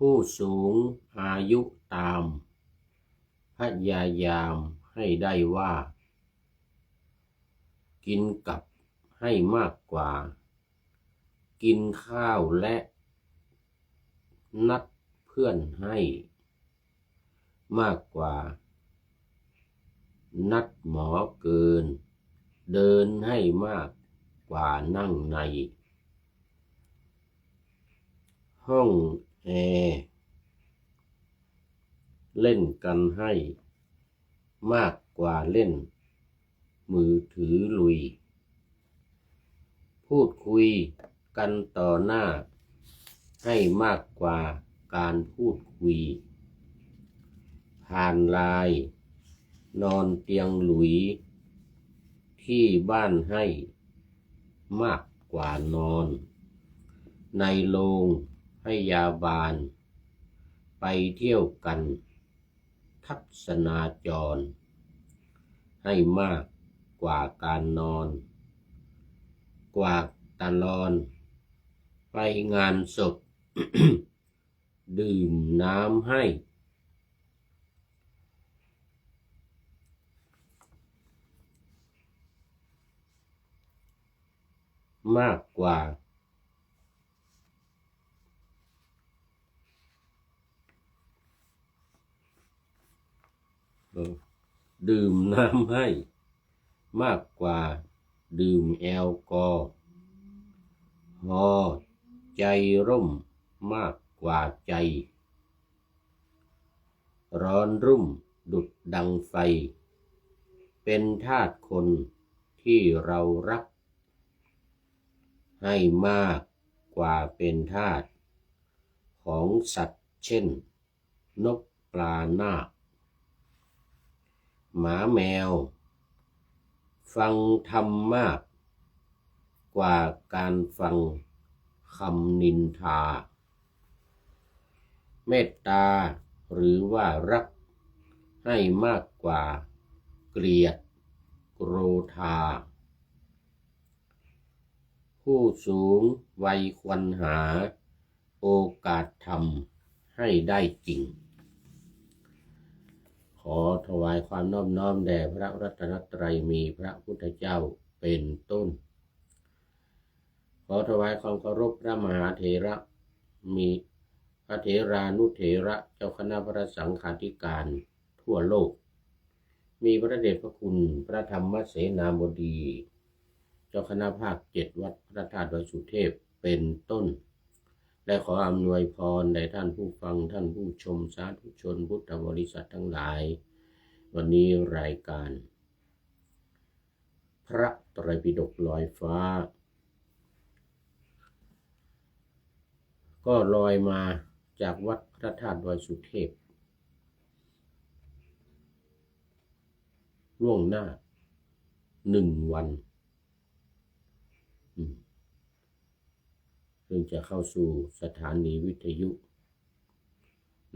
ผู้สูงอายุตามพยายามให้ได้ว่ากินกับให้มากกว่ากินข้าวและนัดเพื่อนให้มากกว่านัดหมอเกินเดินให้มากกว่านั่งในห้องแอร์เล่นกันให้มากกว่าเล่นมือถือลุยพูดคุยกันต่อหน้าให้มากกว่าการพูดคุยผ่านไลน์นอนเตียงหลุยที่บ้านให้มากกว่านอนในโรงพยาบาลไปเที่ยวกันทัศนาจรให้มากกว่าการนอนกว่าตลอดไปงานศพ ดื่มน้ำให้มากกว่าดื่มน้ำให้มากกว่าดื่มแอลกอฮอล์ใจร่มมากกว่าใจร้อนรุ่มดุจดังไฟเป็นทาสคนที่เรารักให้มากกว่าเป็นทาสของสัตว์เช่นนกปลานาคหมาแมวฟังธรรมมากกว่าการฟังคำนินทาเมตตาหรือว่ารักให้มากกว่าเกลียดโกรธาผู้สูงวัยควรหาโอกาสทำให้ได้จริงขอถวายความนอบน้อมแด่พระรัตนตรัยมีพระพุทธเจ้าเป็นต้นขอถวายความเคารพพระมหาเถระมีพระเถรานุเถระเจ้าคณะพระสังฆาธิการทั่วโลกมีพระเดชพระคุณพระธรรมเสนาบดีเจ้าคณะภาค7วัดพระธาตุดอยสุเทพเป็นต้นและขออำนวยพรแด่ท่านผู้ฟังท่านผู้ชมสาธุชนพุทธบริษัททั้งหลายวันนี้รายการพระไตรปิฎกลอยฟ้าก็ลอยมาจากวัดพระธาตุดอยสุเทพล่วงหน้า1 วันซึ่งจะเข้าสู่สถานีวิทยุ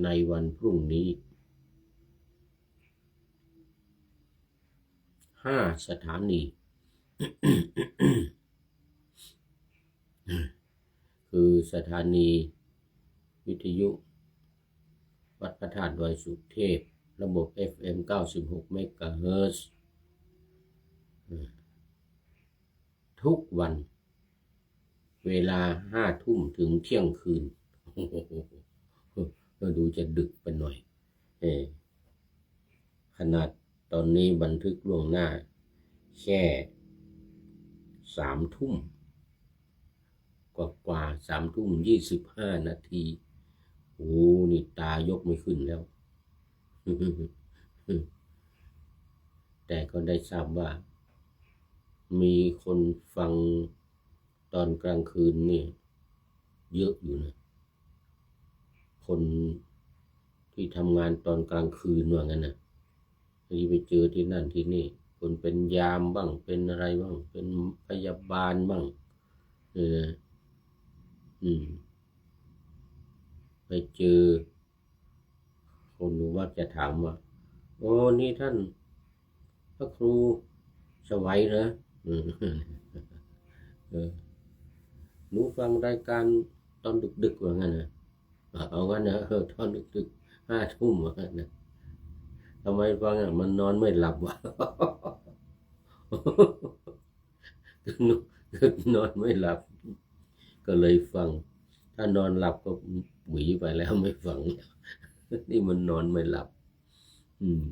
ในวันพรุ่งนี้5 สถานี คือสถานีวิทยุวัดพระธาตุดอยสุเทพระบบ FM 96 เมกะเฮิรตซ์ทุกวันเวลา5 ทุ่มถึงเที่ยงคืนเราดูจะดึกไปหน่อยขนาดตอนนี้บันทึกล่วงหน้าแค่3 ทุ่มกว่า3 ทุ่ม 25 นาทีโอ้นี่ตายกไม่ขึ้นแล้ว แต่ก็ได้ทราบว่ามีคนฟังตอนกลางคืนนี่เยอะอยู่นะคนที่ทำงานตอนกลางคืนว่างั้นนะที่ไปเจอที่นั่นที่นี่คนเป็นยามบ้างเป็นอะไรบ้างเป็นพยาบาลบ้างไปเจอคนว่าจะถามว่าโอ้นี่ท่านพระครูสวัยเหรอหนูฟังรายการตอนดึกๆว่างั้นนะ เอางั้นนะตอนดึกๆ5 ทุ่มนะทำไมฟังมันนอนไม่หลับวะ นอนไม่หลับก็เลยฟังถ้านอนหลับก็หวีไปแล้วไม่ฟังนี่มันนอนไม่หลับอืม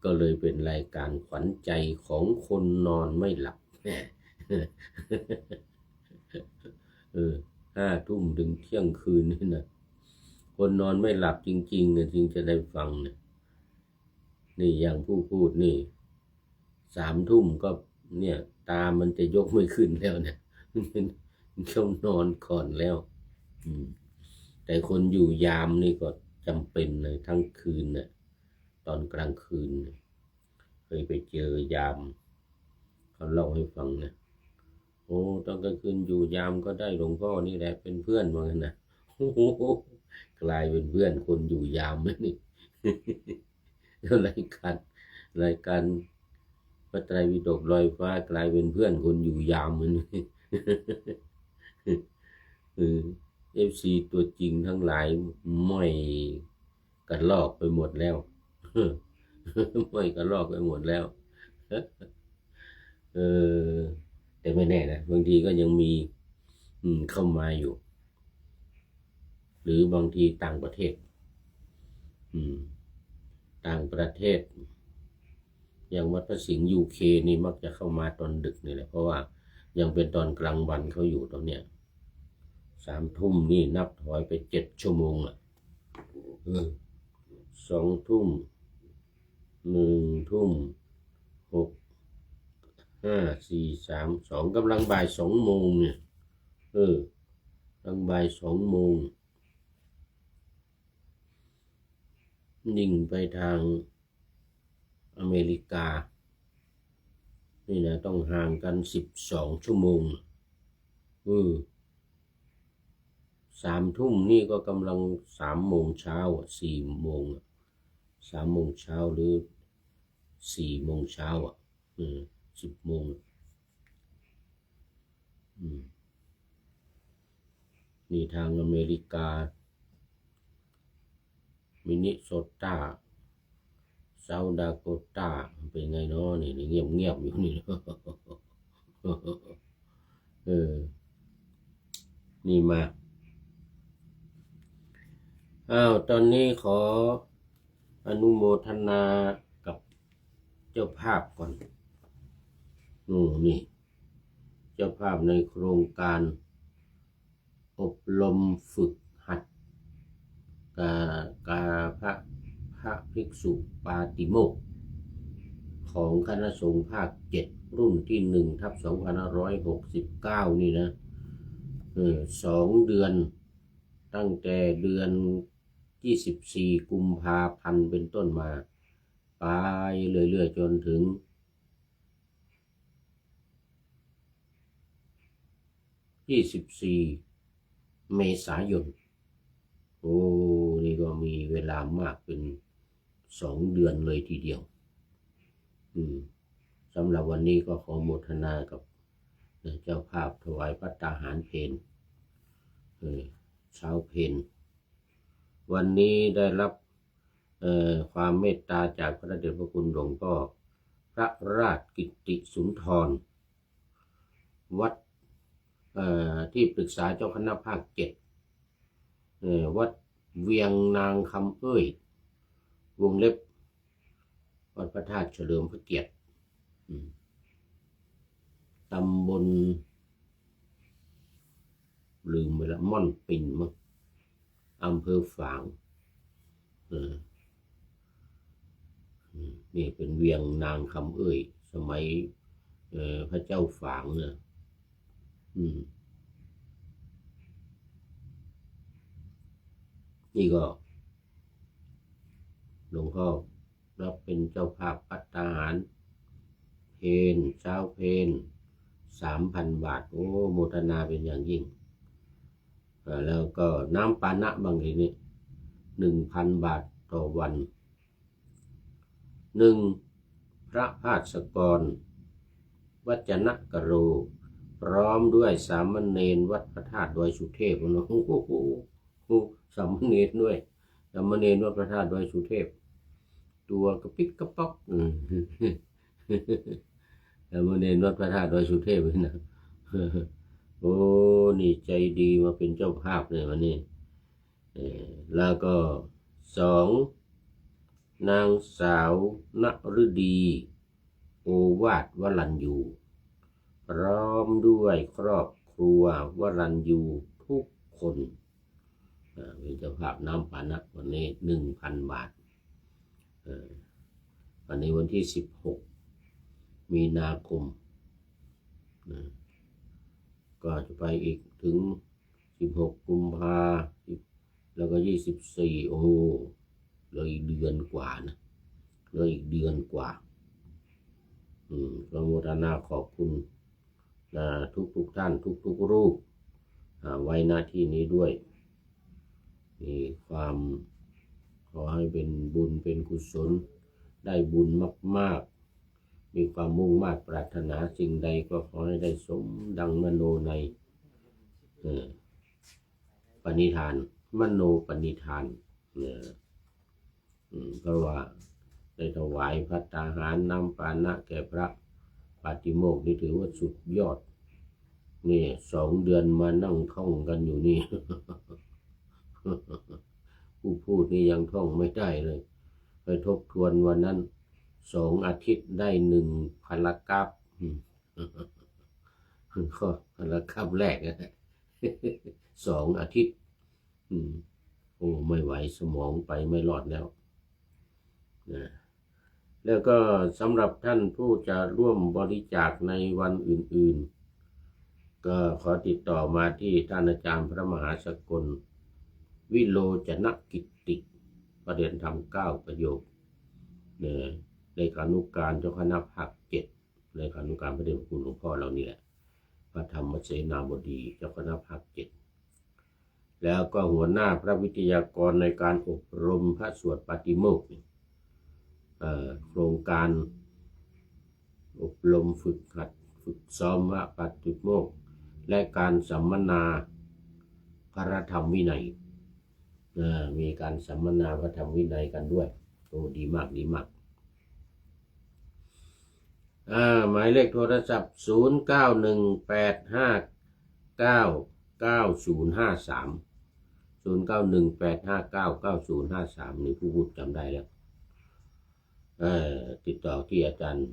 ก็เลยเป็นรายการขวัญใจของคนนอนไม่หลับแหม5 ทุ่มถึงเที่ยงคืนนี่นะคนนอนไม่หลับจริงๆนะจึงจะได้ฟังเนี่ยนี่อย่างผู้พูดนี่3 ทุ่มก็เนี่ยตามันจะยกไม่ขึ้นแล้วเนี่ยเขานอนก่อนแล้วแต่คนอยู่ยามนี่ก็จำเป็นเลยทั้งคืนน่ะตอนกลางคืนเคยไปเจอยามเขาเล่าให้ฟังนะโอ้ตอนกลางคืนอยู่ยามก็ได้หลวงพ่อนี่แหละเป็นเพื่อนเหมือนกันนะโอ้โหกลายเป็นเพื่อนคนอยู่ยามไหมนี่ รายการพระไตรปิฎกลอยฟ้ากลายเป็นเพื่อนคนอยู่ยามมันFC ตัวจริงทั้งหลายไม่กันลอกไปหมดแล้วไม่กันลอกไปหมดแล้วแต่ไม่แน่นะบางทีก็ยังมีเข้ามาอยู่หรือบางทีต่างประเทศอย่างวัดพระสิงห์ UK นี่มักจะเข้ามาตอนดึกนี่แหละเพราะว่ายังเป็นตอนกลางวันเขาอยู่ตอนเนี้ย3 ทุ่มนี่นับถอยไป7 ชั่วโมง2 ทุ่ม1 ทุ่ม6 5 4 3 2กำลังบ่าย2 โมงเนี่ยกำลังบ่าย2 โมงนิ่งไปทางอเมริกานี่นะต้องห่างกัน12 ชั่วโมง3 ทุ่มนี่ก็กำลัง3 โมงเช้า4 โมง3 โมงเช้าหรือ4 โมงเช้า10 โมงนี่ทางอเมริกามินนิโซตาเซาท์ดาโกตาเป็นไงเนาะนี่เงียบอยู่นี่นี่มาตอนนี้ขออนุโมทนากับเจ้าภาพก่อนนี่เจ้าภาพในโครงการอบรมฝึกหัดกาพระภิกษุปาติโมกข์ของคณะสงฆ์ภาค7รุ่นที่1/2569นี่นะ2 เดือนตั้งแต่เดือน24 กุมภาพันธ์เป็นต้นมาไปเรื่อยๆจนถึง24 เมษายนนี่ก็มีเวลามากเป็น2 เดือนเลยทีเดียวสำหรับวันนี้ก็ขอโมทนากับเจ้าภาพถวายภัตตาหารเพลเช้าเพลวันนี้ได้รับความเมตตาจากพระเดชพระคุณหลวงพ่อพระราชกิตติสุนทรวัดที่ปรึกษาเจ้าคณะภาค7วัดเวียงนางคำวงเล็บวัดพระธาตุเฉลิมพระเกียรติตำบลลืมไปละม่อนปิ่นมั้งอำเภอฝางนี่เป็นเวียงนางคำสมัยพระเจ้าฝางเนี่ยนี่ก็หลวงพ่อรับเป็นเจ้าภาพภัตตาหารเพลเช้าเพล 3,000 บาทโมทนาเป็นอย่างยิ่งแล้วก็น้ำปานะบางทีนี่ 1,000 บาทต่อวัน1พระภาสกรวัจนะกโรพร้อมด้วยสามเณรวัดพระธาตุดอยสุเทพโอ้โห สามเณรด้วยสามเณรวัดพระธาตุดอยสุเทพตัวกระปิกกระป๊อกสามเณรวัดพระธาตุดอยสุเทพนะโอ้นี่ใจดีมาเป็นเจ้าภาพเลยวันนี้แล้วก็สองนางสาวนฤดีโอวาทวรัญยูพร้อมด้วยครอบครัววรัญยูทุกคนเป็นเจ้าภาพน้ำปานะวันนี้1,000 บาทวันนี้วันที่16 มีนาคมก็จะไปอีกถึง16 กุมภาแล้วก็24โอ้เลยอีกเดือนกว่านะเลยอีกเดือนกว่าประโมทนาขอบคุณทุกท่านทุกรูปไว้หน้าที่นี้ด้วยมีความขอให้เป็นบุญเป็นกุศลได้บุญมากๆมีความมุ่งมา่ปรารถนาสิ่งใดก็ขอให้ได้สมดังมโนในปณิธานมโนปณิธานเพราะว่าได้ถวายภัตตาหารน้ำปานะแก่พระปาติโมกข์นี่ถือว่าสุดยอดนี่2 เดือนมานั่งท่องกันอยู่นี่ ผู้พูดนี่ยังท่องไม่ได้เลยไปทบทวนวันนั้น2 อาทิตย์ได้1 พารากราฟก็พารากราฟแรกนะ2 อาทิตย์โอ้ไม่ไหวสมองไปไม่รอดแล้วนะแล้วก็สำหรับท่านผู้จะร่วมบริจาคในวันอื่นๆก็ขอติดต่อมาที่ท่านอาจารย์พระมหาสกลวิโรจนกิตติประเด็นธรรม9 ประโยคเลขานุการเจ้าคณะภาค7เลขานุการพระเดชพระคุณหลวงพ่อเรานี่แหละพระธรรมเสนาบดีเจ้าคณะภาค7แล้วก็หัวหน้าพระวิทยากรในการอบรมพระสวดปาติโมกข์โครงการอบรมฝึกหัดฝึกซ้อมพระปาติโมกข์และการสัมมนาพระธรรมวินัยมีการสัมมนาพระธรรมวินัยกันด้วยโอ้ดีมากดีมากหมายเลขโทรศัพท์0918599053 0918599053นี่ผู้พูดจำได้แล้วติดต่อที่อาจารย์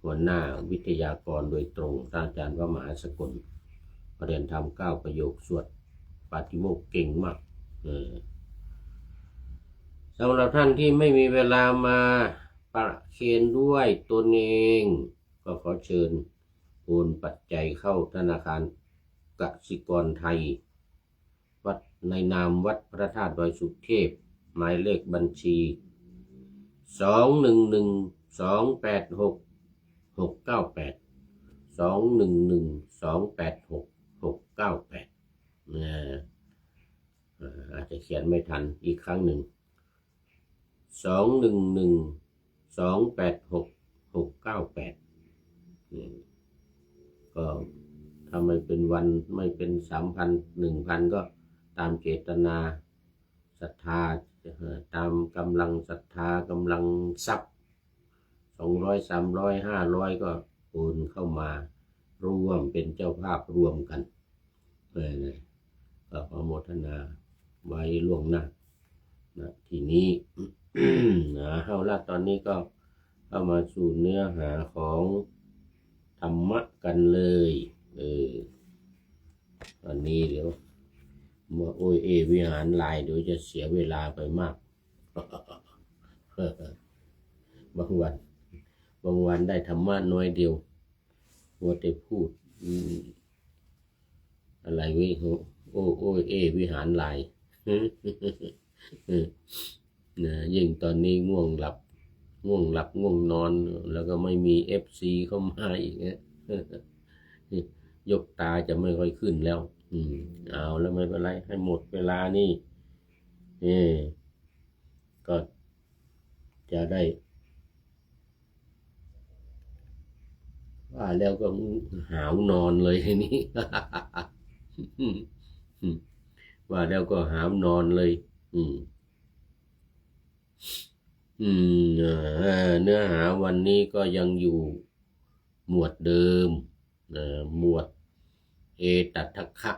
หัวหน้าวิทยากรโดยตรงท่านอาจารย์พระมหาสกลประเด็นธรรม9 ประโยคสวดปาติโมกข์เก่งมากสำหรับท่านที่ไม่มีเวลามาประเคนด้วยตนเองก็ขอเชิญโอนปัจจัยเข้าธนาคารกสิกรไทยวัดในนามวัดพระธาตุดอยสุเทพหมายเลขบัญชี211286 698อาจจะเขียนไม่ทันอีกครั้งหนึ่ง211286 698ก็ถ้าไม่เป็นวันไม่เป็น3,000 1,000ก็ตามเจตนาศรัทธาตามกำลังศรัทธากำลังทรัพย์200 300 500ก็โอนเข้ามาร่วมเป็นเจ้าภาพรวมกันก็ขอโมทนาไว้ล่วงหน้าทีนี้ เอาละตอนนี้ก็เข้ามาสู่เนื้อหาของธรรมะกันเลยตอนนี้เดี๋ยวมาวิหารลายเดี๋ยวจะเสียเวลาไปมาก บางวันได้ธรรมะน้อยเดียวมัวแต่พูดอะไรวิหารลายยิ่งตอนนี้ง่วงหลับง่วงนอนแล้วก็ไม่มีFCเข้ามาอีกยกตาจะไม่ค่อยขึ้นแล้วเอาแล้วไม่เป็นไรให้หมดเวลานี่ก็จะได้ว่าแล้วก็หาวนอนเลยทีนี้ ว่าแล้วก็หามนอนเลยเนื้อหาวันนี้ก็ยังอยู่หมวดเดิมหมวดเอตัทคะ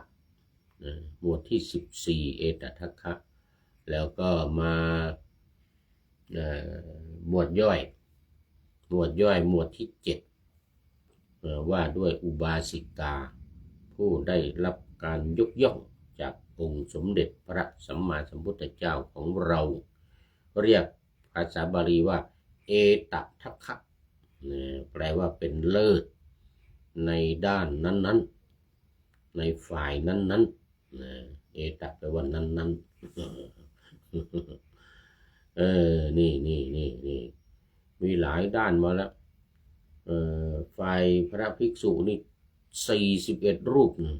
หมวดที่14เอตัทคะแล้วก็มาหมวดย่อยหมวดที่7ว่าด้วยอุบาสิกาผู้ได้รับการยกย่องจากองค์สมเด็จพระสัมมาสัมพุทธเจ้าของเราเรียกภาษาบาลีว่าเอตัทคะแปลว่าเป็นเลิศในด้านนั้นๆในฝ่ายนั้นๆเอตัแปลว่านั้นๆนี่มีหลายด้านมาแล้วฝ่ายพระภิกษุนี่41รูปนะ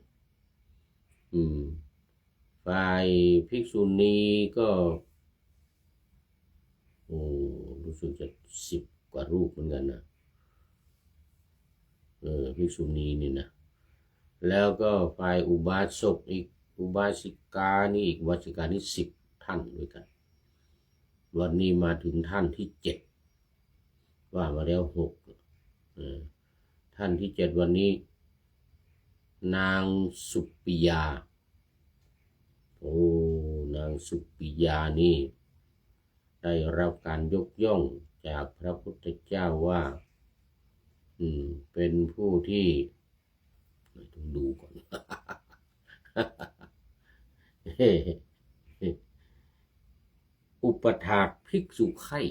ฝ่ายภิกษุณีก็รู้สึกจะ10 กว่ารูปเหมือนกันนะภิกษุณีนี่นะแล้วก็ฝ่ายอุบาสกอีกอุบาสิกานี่อีกอุบาสิกานี่10 ท่านด้วยกันวันนี้มาถึงท่านที่7ว่ามาแล้ว6ท่านที่7วันนี้นางสุปิยานางสุปิยานี่ได้รับการยกย่องจากพระพุทธเจ้าว่าเป็นผู้ที่ต้องดูก่อน อุปถากภิกษุไข่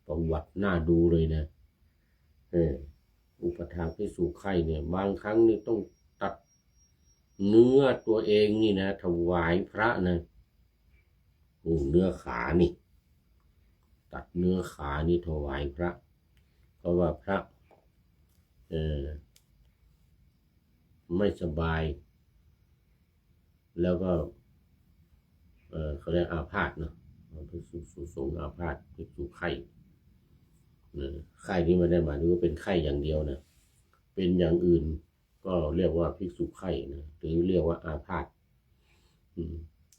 ประวัติน่าดูเลยนะอุปถากภิกษุไข่เนี่ยบางครั้งนี่ต้องตัดเนื้อตัวเองนี่นะถวายพระนะเนื้อขานี่ตัดเนื้อขานี่ถวายพระเพราะว่าพระไม่สบายแล้วก็เขาเรียกอาพาธเนาะภิกษุสงฆ์อาพาธภิกษุไข้ไข้นี้ไม่ได้หมายถึงว่าเป็นไข้อย่างเดียวนะเป็นอย่างอื่นก็เรียกว่าภิกษุไข้นะหรือเรียกว่าอาพาธ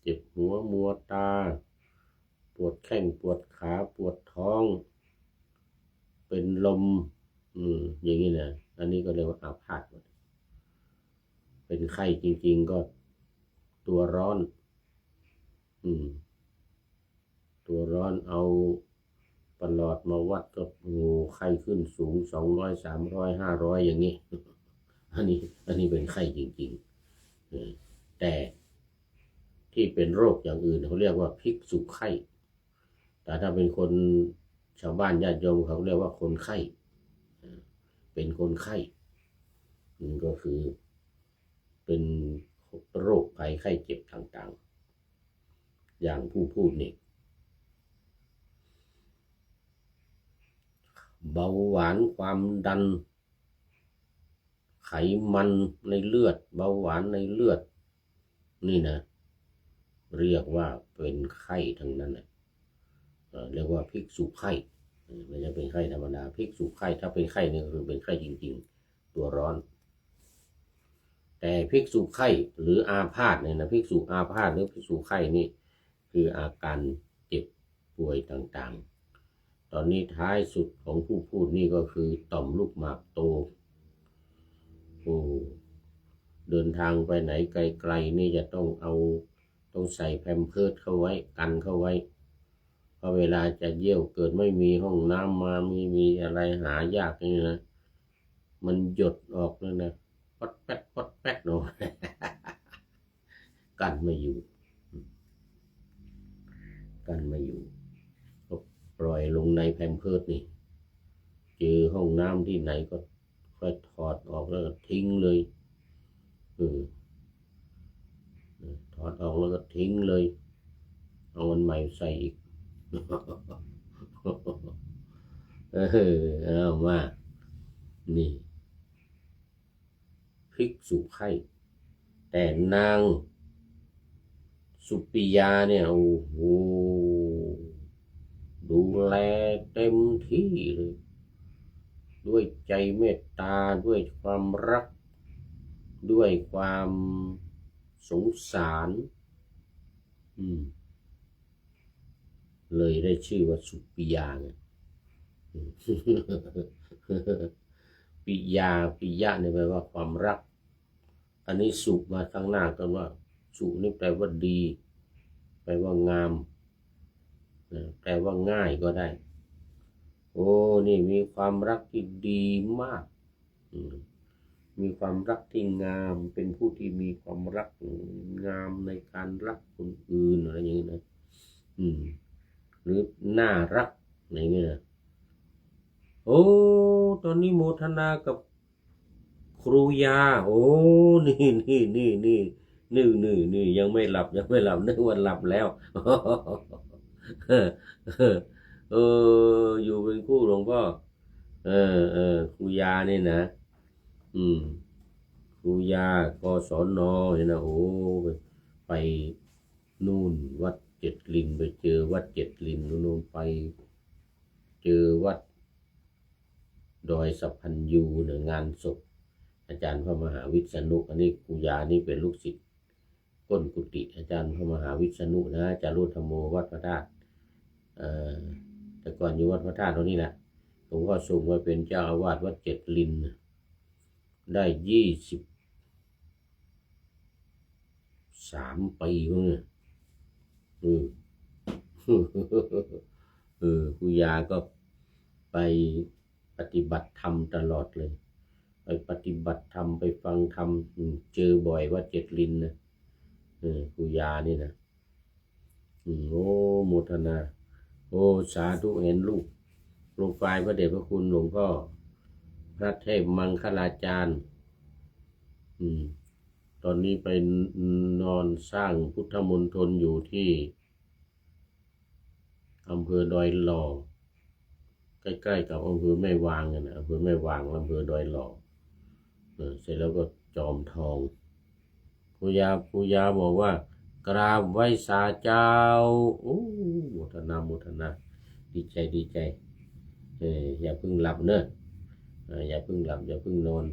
เจ็บหัวมัวตาปวดแข้งปวดขาปวดท้องเป็นลมอย่างนี้นะอันนี้ก็เรียกว่าอาพาธเป็นไข้จริงๆก็ตัวร้อนตัวร้อนเอาประหลอดมาวัดก็ไข้ขึ้นสูง200 300 500อย่างนี้อันนี้เป็นไข้จริงๆแต่ที่เป็นโรคอย่างอื่นเขาเรียกว่าภิกษุไข้แต่ถ้าเป็นคนชาวบ้านญาติโยมเขาเรียกว่าคนไข้เป็นคนไข้ก็คือเป็นโรคภัยไข้เจ็บต่างๆอย่างผู้พูดนี่เบาหวานความดันไขมันในเลือดเบาหวานในเลือดนี่นะเรียกว่าเป็นไข้ทั้งนั้นนะเรียกว่าภิกษุไข้ไม่ใช่เป็นไข้ธรรมดาภิกษุไข้ถ้าเป็นไข้นี่ก็คือเป็นไข้จริงๆตัวร้อนแต่ภิกษุไข้หรืออาพาธเนี่ยนะภิกษุอาพาธหรือภิกษุไข้นี่คืออาการเจ็บป่วยต่างๆตอนนี้ท้ายสุดของผู้พูดนี่ก็คือต่อมลูกหมากโตเดินทางไปไหนไกลๆนี่จะต้องใส่แพมเพิร์สเข้าไว้กันเข้าไว้เพราะเวลาจะเยี่ยวเกิดไม่มีห้องน้ำมามีอะไรหายากนี่นะมันหยดออกเลยนะปัดแป๊ดเนาะ กันไม่อยู่ก็ปล่อยลงในแพมเพิร์สนี่เจอห้องน้ำที่ไหนก็ค่อยถอดออกแล้วก็ทิ้งเลยถอดออกแล้วก็ทิ้งเลยเอาอันใหม่ใส่อีก เอามานี่ภิกษุไข้แต่นางสุปิยาเนี่ยโอ้โหดูแลเต็มที่เลยด้วยใจเมตตาด้วยความรักด้วยความ สงสารเลยได้ชื่อว่าสุปิยาไงปิยาปิยะเนี่ยแปลว่าความรักอันนี้สุมาข้างหน้ากันว่าสุนี่แปลว่าดีแปลว่างามแปลว่าง่ายก็ได้โอ้นี่มีความรักที่ดีมากมีความรักที่งามเป็นผู้ที่มีความรักงามในการรักคนอื่นอะไรอย่างนี้นะหรือน่ารักอย่างนี้นะโอ้ตอนนี้โมทนากับครูยาโอ้นี่ยังไม่หลับนึกว่าหลับแล้วอยู่เป็นคู่หลวงพ่อครูยานี่นะครูยากศนเห็นนะโอ้ไปนู่นวัดเจ็ดลินไปเจอวัดเจ็ดลินนู่นไปเจอวัดดอยสัพพัญญูเนี่ยงานศพอาจารย์พระมหาวิษณุอันนี้ครูยานี่เป็นลูกศิษย์ก้นกุฏิอาจารย์พระมหาวิษณุนะอาจารย์รูธรรมโมวัดพระธาตุแต่ก่อนอยู่วัดพระธาตุตรงนี้แหละผมก็ส่งมาเป็นเจ้าอาวาสวัดเจ็ดลินได้23 ปีเนี่ยครูยาก็ไปปฏิบัติธรรมตลอดเลยไปปฏิบัติธรรมไปฟังธรรมเจอบ่อยว่าเจ็ดลินนะครูยานี่นะโอ้โมทนาโอ้สาธุเห็นลูกโปรไฟล์พระเดชพระคุณหลวงพ่อพระเทพมังคลาจารย์ตอนนี้ไปนอนสร้างพุทธมณฑลอยู่ที่อำเภอดอยหล่อใกล้ๆกับอำเภอแม่วางนะอำเภอแม่วางอำเภอดอยหล่อเสร็จแล้วก็จอมทองผู้ยาบอกว่ากราบไหว้สาเจ้าโอ้โมทนาดีใจอย่าเพิ่งหลับเนอะอย่าเพิ่งหลับอย่าเพิ่งนอน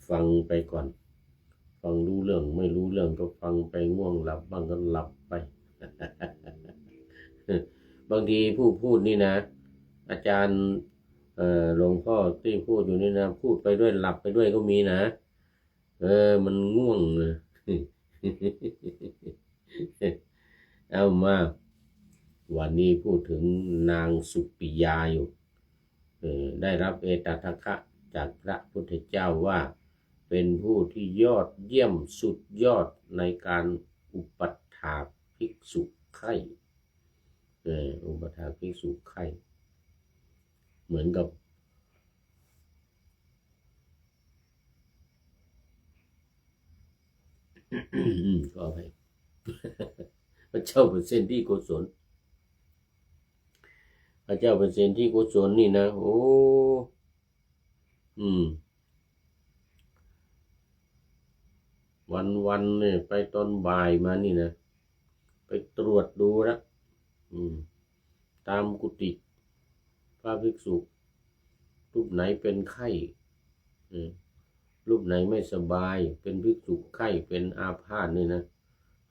ฟังไปก่อนฟังรู้เรื่องไม่รู้เรื่องก็ฟังไปง่วงหลับบ้างก็หลับไป บางทีผู้พูดนี่นะอาจารย์หลวงพ่อที่พูดอยู่นี่นะพูดไปด้วยหลับไปด้วยก็มีนะมันง่วงนะ เอามาวันนี้พูดถึงนางสุปิยาอยู่ได้รับเอตทัคคะจากพระพุทธเจ้าว่าเป็นผู้ที่ยอดเยี่ยมสุดยอดในการอุปถากภิกษุไข่อุปถากภิกษุไข่เหมือนกับก็ไปพระเจ้าเป็นเส้นที่กุศลพระเจ้าเป็นเส้นที่กุศลนี่นะโอ้วันเนี่ยไปตอนบ่ายมานี่นะไปตรวจดูนะตามกุฏิพระภิกษุรูปไหนเป็นไข้รูปไหนไม่สบายเป็นภิกษุไข้เป็นอาพาธนี่นะ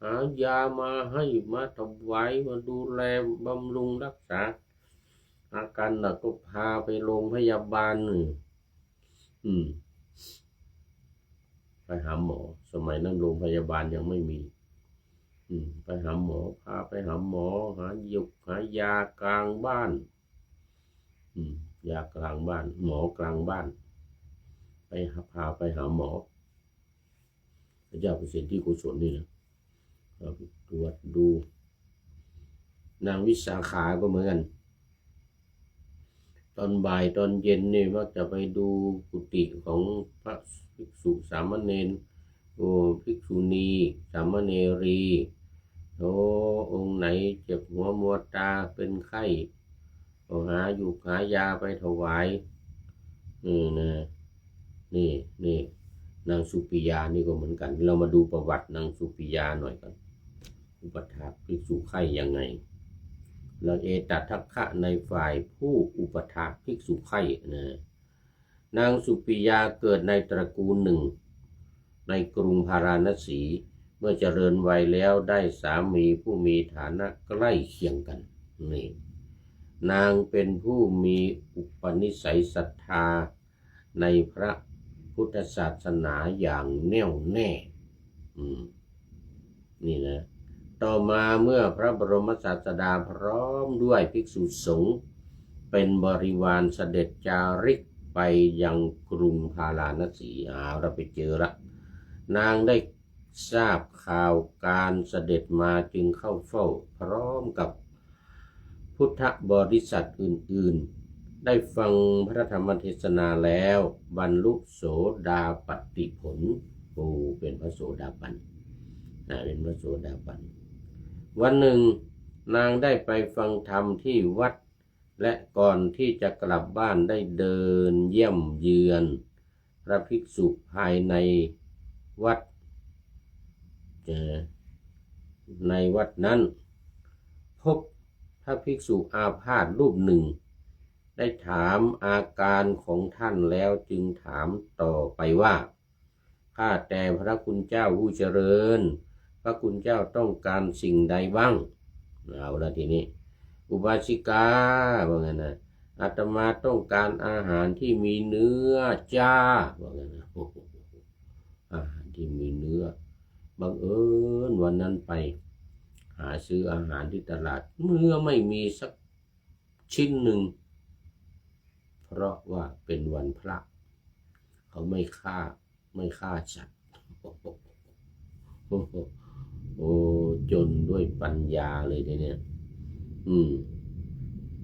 หายามาให้มาถวายมาดูแลบำรุงรักษาอาการหนักก็พาไปโรงพยาบาลไปหาหมอสมัยนั้นโรงพยาบาลยังไม่มีไปหาหมอพาไปหาหมอหายากลางบ้านยากลางบ้านหมอกลางบ้านพาไปหาหมอพระเจ้าเป็นสิ่งที่กุศลนี่นะตรวจดูนางวิสาขาก็เหมือนกันตอนบ่ายตอนเย็นนี่ว่าจะไปดูกุฏิของพระภิกษุสามเณรภิกษุณีสามเณรีองค์ไหนเจ็บหัวมัวตาเป็นไข้หายาไปถวายนี่นางสุปิยานี่ก็เหมือนกันเรามาดูประวัตินางสุปิยาหน่อยกันอุปถากภิกษุไข้ยังไงเราเอตทัคคะในฝ่ายผู้อุปถากภิกษุไข้นางสุปิยาเกิดในตระกูลหนึ่งในกรุงพาราณสี เมื่อเจริญวัยแล้วได้สามีผู้มีฐานะใกล้เคียงกันนี่นางเป็นผู้มีอุปนิสัยศรัทธาในพระพุทธศาสนาอย่างแน่วแน่นี่นะต่อมาเมื่อพระบรมศาสดาพร้อมด้วยภิกษุสงฆ์เป็นบริวารเสด็จจาริกไปยังกรุงพาราณสีเราไปเจอละนางได้ทราบข่าวการเสด็จมาจึงเข้าเฝ้าพร้อมกับพุทธบริษัทอื่นๆได้ฟังพระธรรมเทศนาแล้วบรรลุโสดาปัตติผลเป็นพระโสดาบันเป็นพระโสดาบันวันหนึ่งนางได้ไปฟังธรรมที่วัดและก่อนที่จะกลับบ้านได้เดินเยี่ยมเยือนพระภิกษุภายในวัดนั้นพบพระภิกษุอาพาธรูปหนึ่งได้ถามอาการของท่านแล้วจึงถามต่อไปว่าข้าแต่พระคุณเจ้าผู้เจริญพระคุณเจ้าต้องการสิ่งใดบ้างเอาละทีนี้อุบาสิกาว่าไงนะอาตมาต้องการอาหารที่มีเนื้อจ้าว่าไงนะอาหารที่มีเนื้อบังเอิญวันนั้นไปหาซื้ออาหารที่ตลาดเนื้อไม่มีสักชิ้นหนึ่งเพราะว่าเป็นวันพระเขาไม่ฆ่าสัตว์จนด้วยปัญญาเลยเนี่ย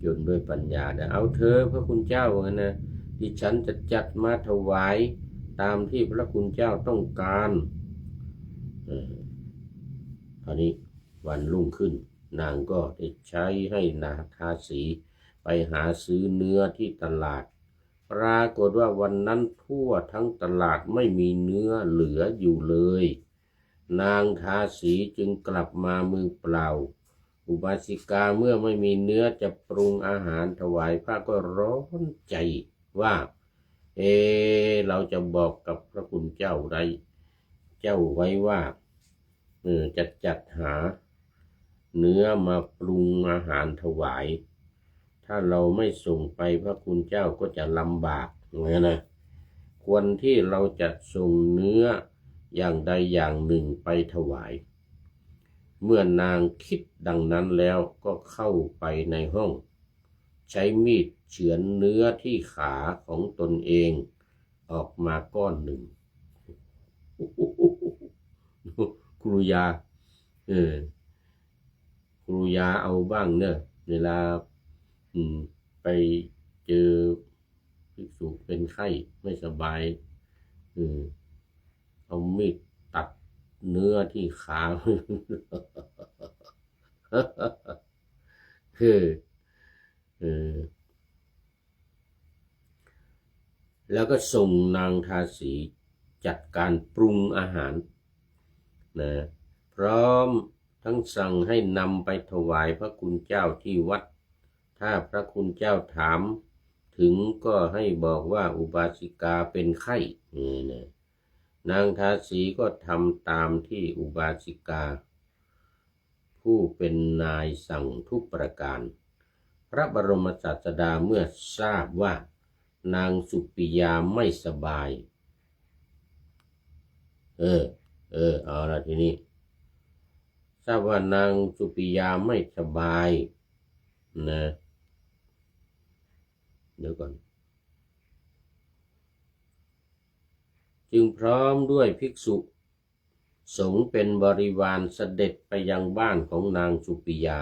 จนด้วยปัญญานะเอาเธอพระคุณเจ้าว่านะดิฉันจะจัดมาถวายตามที่พระคุณเจ้าต้องการคราวนี้วันรุ่งขึ้นนางก็ได้ใช้ให้นาทาสีไปหาซื้อเนื้อที่ตลาดปรากฏว่าวันนั้นทั่วทั้งตลาดไม่มีเนื้อเหลืออยู่เลยนางทาสีจึงกลับมามือเปล่าอุบาสิกาเมื่อไม่มีเนื้อจะปรุงอาหารถวายพระก็ร้อนใจว่าเราจะบอกกับพระคุณเจ้าไว้ว่าจะจัดหาเนื้อมาปรุงอาหารถวายถ้าเราไม่ส่งไปพระคุณเจ้าก็จะลำบากนะควรที่เราจะส่งเนื้ออย่างใดอย่างหนึ่งไปถวายเมื่อนางคิดดังนั้นแล้วก็เข้าไปในห้องใช้มีดเฉือนเนื้อที่ขาของตนเองออกมาก้อนหนึ่งครูยาเอาบ้างเนอะเวลาไปเจอภิกษุเป็นไข้ไม่สบายเอามีดตัดเนื้อที่ขาแล้วก็ส่งนางทาสีจัดการปรุงอาหารนะพร้อมทั้งสั่งให้นำไปถวายพระคุณเจ้าที่วัดถ้าพระคุณเจ้าถามถึงก็ให้บอกว่าอุบาสิกาเป็นไข้นะนางทาสีก็ทำตามที่อุบาสิกาผู้เป็นนายสั่งทุกประการพระบรมศาสดาเมื่อทราบว่านางสุปิยาไม่สบายเอาละทีนี้ทราบว่านางสุปิยาไม่สบายนะเดี๋ยวก่อนจึงพร้อมด้วยภิกษุสงฆ์เป็นบริวารเสด็จไปยังบ้านของนางสุปิยา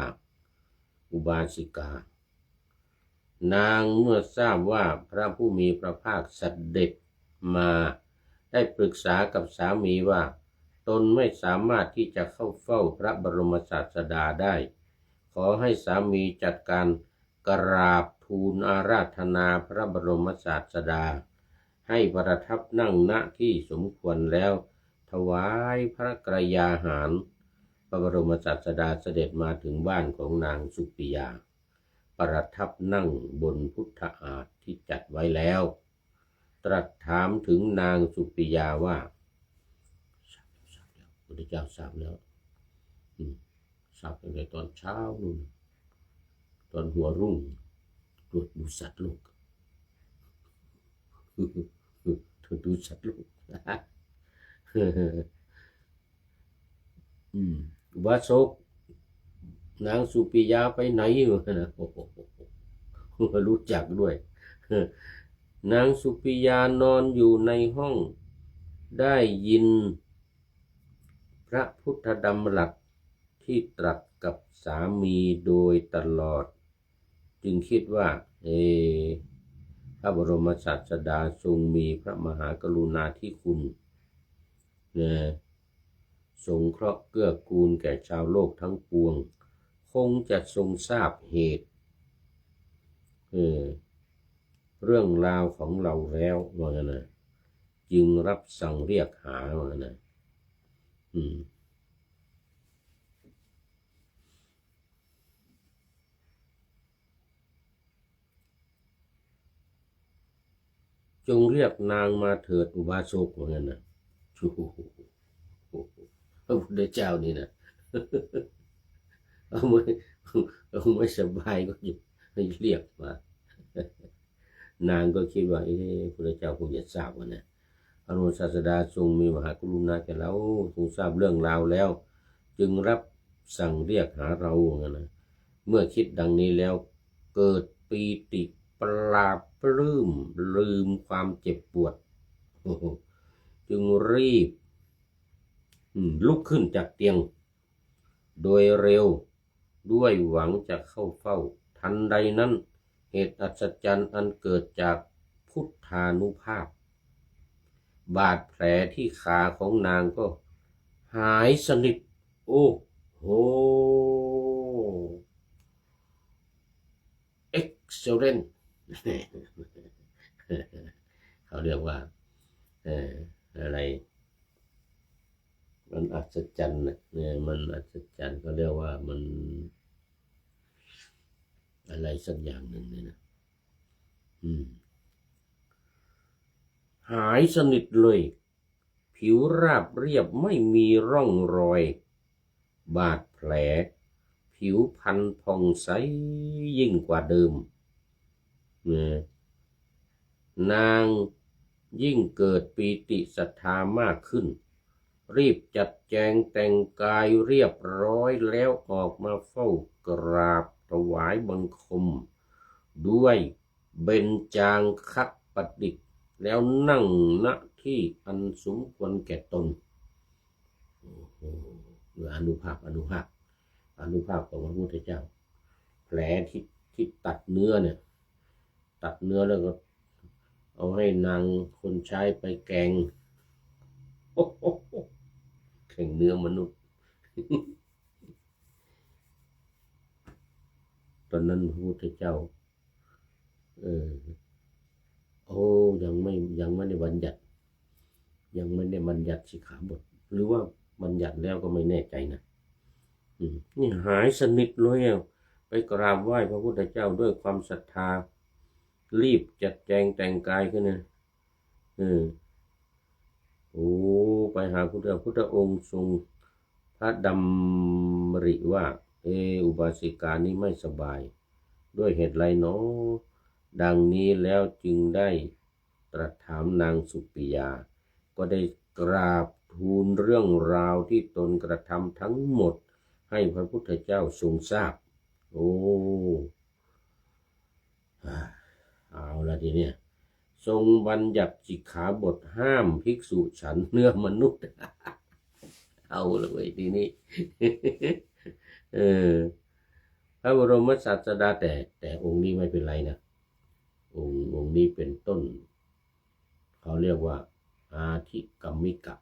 อุบาสิกานางเมื่อทราบว่าพระผู้มีพระภาคเสด็จมาได้ปรึกษากับสามีว่าตนไม่สามารถที่จะเข้าเฝ้าพระบรมศาสดาได้ขอให้สามีจัดการกราบทูลอาราธนาพระบรมศาสดาให้ประทับนั่งณที่สมควรแล้วถวายพระกยาหารพระบรมศาสดาเสด็จมาถึงบ้านของนางสุปิยาประทับนั่งบนพุทธอาสน์ที่จัดไว้แล้วตรัสถามถึงนางสุปิยาว่า พุทธเจ้าทราบแล้วทราบตั้งแต่ตอนเช้านู่นตอนหัวรุ่งตรวจดูสัตว์โลกตรวจดูสัตว์โลกอุบาสกนางสุปิยาไปไหนอยู่นะโอ้โหรู้จักด้วยนางสุปิยานอนอยู่ในห้องได้ยินพระพุทธดำรัสที่ตรัสกับสามีโดยตลอดจึงคิดว่าพระบรมศาสดาทรงมีพระมหากรุณาธิคุณสงเคราะห์เกื้อกูลแก่ชาวโลกทั้งปวงคงจะทรงทราบเหตุเรื่องราวของเราแล้วว่างั้นนะจึงรับสั่งเรียกหาว่างั้นนะจงเรียกนางมาเถิดอุบาสกว่างั้นนะพระพุทธเจ้านี่นะเอาไม่สบายก็ให้เรียกมานางก็คิดว่าพระพุทธเจ้าคงจะทราบว่านะพระบรมศาสดาทรงมีมหากรุณาแก่เราทรงทราบเรื่องราวแล้วจึงรับสั่งเรียกหาเราว่างั้นนะเมื่อคิดดังนี้แล้วเกิดปีติปราบปลื้มลืมความเจ็บปวดจึงรีบลุกขึ้นจากเตียงโดยเร็วด้วยหวังจะเข้าเฝ้าทันใดนั้นเหตุอัศจรรย์อันเกิดจากพุทธานุภาพบาดแผลที่ขาของนางก็หายสนิทโอ้โหexcellent เขาเรียกว่าอะไรมันอัศจรรย์เนี่ยมันอัศจรรย์เขาเรียกว่ามันอะไรสักอย่างหนึ่งเนี่ยนะหายสนิทเลยผิวราบเรียบไม่มีร่องรอยบาดแผลผิวพรรณผ่องใสยิ่งกว่าเดิมนางยิ่งเกิดปีติศรัทธามากขึ้นรีบจัดแจงแต่งกายเรียบร้อยแล้วออกมาเฝ้ากราบถวายบังคมด้วยเบญจางคประดิษฐ์แล้วนั่งณที่อันสมควรแก่ตนอนุภาพของพระพุทธเจ้าแผลที่ตัดเนื้อเนี่ยตัดเนื้อแล้วก็เอาให้นางคนใช้ไปแกงแข่งเนื้อมนุษย์ตอนนั้นพระพุทธเจ้ายังไม่ได้บัญญัติสิกขาบทหรือว่าบัญญัติแล้วก็ไม่แน่ใจนะนี่หายสนิทเลยไปกราบไหว้พระพุทธเจ้าด้วยความศรัทธารีบจัดแจงแต่งกายขึ้นนะไปหาพุทธองค์ทรงพระดำริว่าอุบาสิกานี้ไม่สบายด้วยเหตุไรเนาะดังนี้แล้วจึงได้ตรัสถามนางสุปิยาก็ได้กราบทูลเรื่องราวที่ตนกระทำทั้งหมดให้พระพุทธเจ้าทรงทราบเอาละทีเนี้ยทรงบัญญัติสิกขาบทห้ามภิกษุฉันเนื้อมนุษย์เอาละเว้ยทีนี้พระบรมศาสดาแต่องค์นี้ไม่เป็นไรนะองค์นี้เป็นต้นเขาเรียกว่าอาทิกัมมิกะ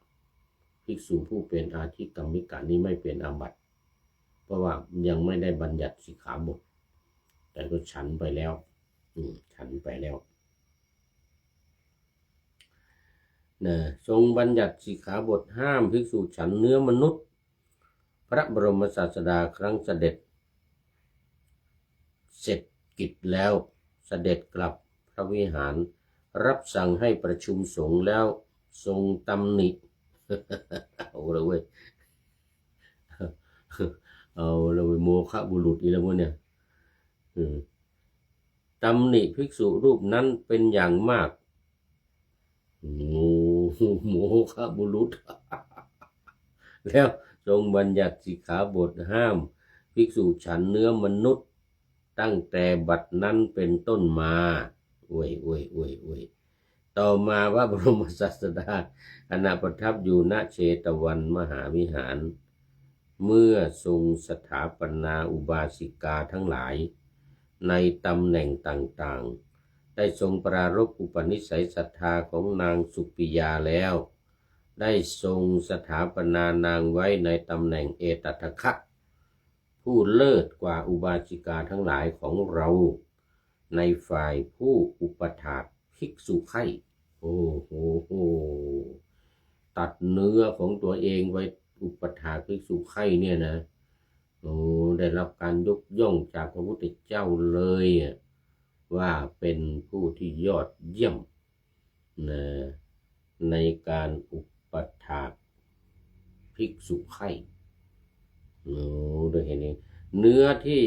ภิกษุผู้เป็นอาทิกัมมิกะนี้ไม่เป็นอาบัติเพราะว่ายังไม่ได้บัญญัติสิกขาบทแต่ก็ฉันไปแล้วทรงบัญญัติสิกขาบทห้ามภิกษุฉันเนื้อมนุษย์พระบรมศาสดาครั้งเสด็จเสร็จกิจแล้วเสด็จกลับพระวิหารรับสั่งให้ประชุมสงฆ์แล้วทรงตำหนิเอาละเว้ย โมฆะบุรุษอีแล้วเนี่ยตำหนิภิกษุรูปนั้นเป็นอย่างมากโมฆะบุรุษ แล้วทรงบัญญัติสิกขาบทห้ามภิกษุฉันเนื้อมนุษย์ตั้งแต่บัดนั้นเป็นต้นมาอวยต่อมาพระบรมศาสดาขณะประทับอยู่ณเชตวันมหาวิหารเมื่อทรงสถาปนาอุบาสิกาทั้งหลายในตำแหน่งต่างๆได้ทรงปรารภอุปนิสัยศรัทธาของนางสุปิยาแล้วได้ทรงสถาปนานางไว้ในตำแหน่งเอตทัคคะผู้เลิศกว่าอุบาสิกาทั้งหลายของเราในฝ่ายผู้อุปถากภิกษุไข่โอ้โหตัดเนื้อของตัวเองไว้อุปถากภิกษุไข่เนี่ยนะได้รับการยกย่องจากพระพุทธเจ้าเลยว่าเป็นผู้ที่ยอดเยี่ยมนะในการอุปถากภิกษุไข่โดยเห็นเองเนื้อที่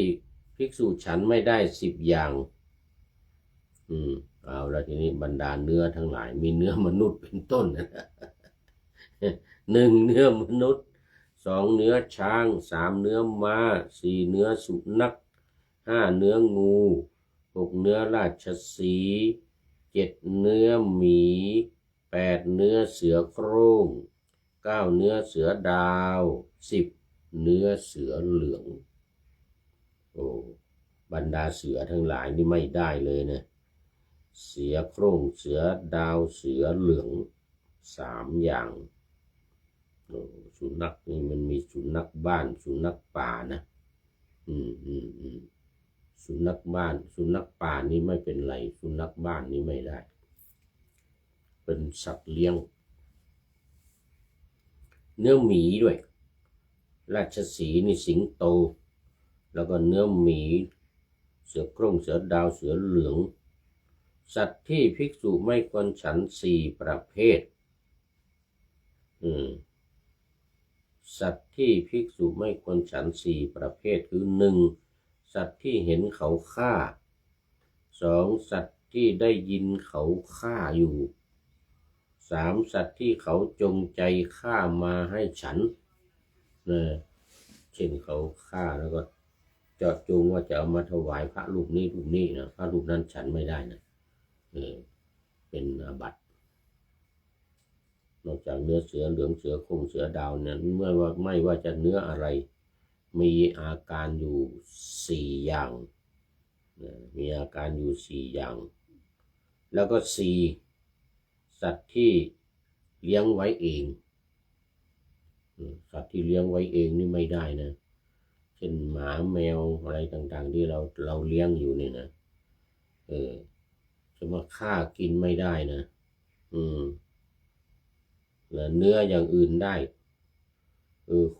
ภิกษุฉันไม่ได้10 อย่างเอาแล้วทีนี้บรรดาเนื้อทั้งหลายมีเนื้อมนุษย์เป็นต้นนะ1เนื้อมนุษย์2เนื้อช้าง3เนื้อม้า4เนื้อสุนัข5เนื้องู6เนื้อราชสีห์7เนื้อหมี8เนื้อเสือโคร่ง9เนื้อเสือดาว10เนื้อเสือเหลืองบรรดาเสือทั้งหลายนี่ไม่ได้เลยนะเสือโคร่งเสือดาวเสือเหลือง3อย่างสุนัขนี่มันมีสุนัขบ้านสุนัขป่านะสุนัขบ้านสุนัขป่านี่ไม่เป็นไรสุนัขบ้านนี่ไม่ได้เป็นสัตว์เลี้ยงเนื้อหมีด้วยราชสีห์นี่สิงโตแล้วก็เนื้อหมีเสือโคร่งเสือดาวเสือเหลืองสัตว์ที่ภิกษุไม่ควรฉัน4ประเภทสัตว์ที่ภิกษุไม่ควรฉัน4ประเภทคือ1สัตว์ที่เห็นเขาฆ่า2สัตว์ที่ได้ยินเขาฆ่าอยู่3สัตว์ที่เขาจงใจฆ่ามาให้ฉันเช่นเขาฆ่าแล้วก็เจาะจงว่าจะเอามาถวายพระรูปนี้นะพระรูปนั้นฉันไม่ได้นะเป็นอาบัตินอกจากเนื้อเสือเหลืองเสือโคร่งเสือดาวนั้นไม่ว่าจะเนื้ออะไรมีอาการอยู่4อย่างมีอาการอยู่4อย่างแล้วก็4สัตว์ที่เลี้ยงไว้เองสัตว์ที่เลี้ยงไว้เองนี่ไม่ได้นะเช่นหมาแมวอะไรต่างๆที่เราเลี้ยงอยู่เนี่ยนะจะมาฆ่ากินไม่ได้นะแล้วเนื้ออย่างอื่นได้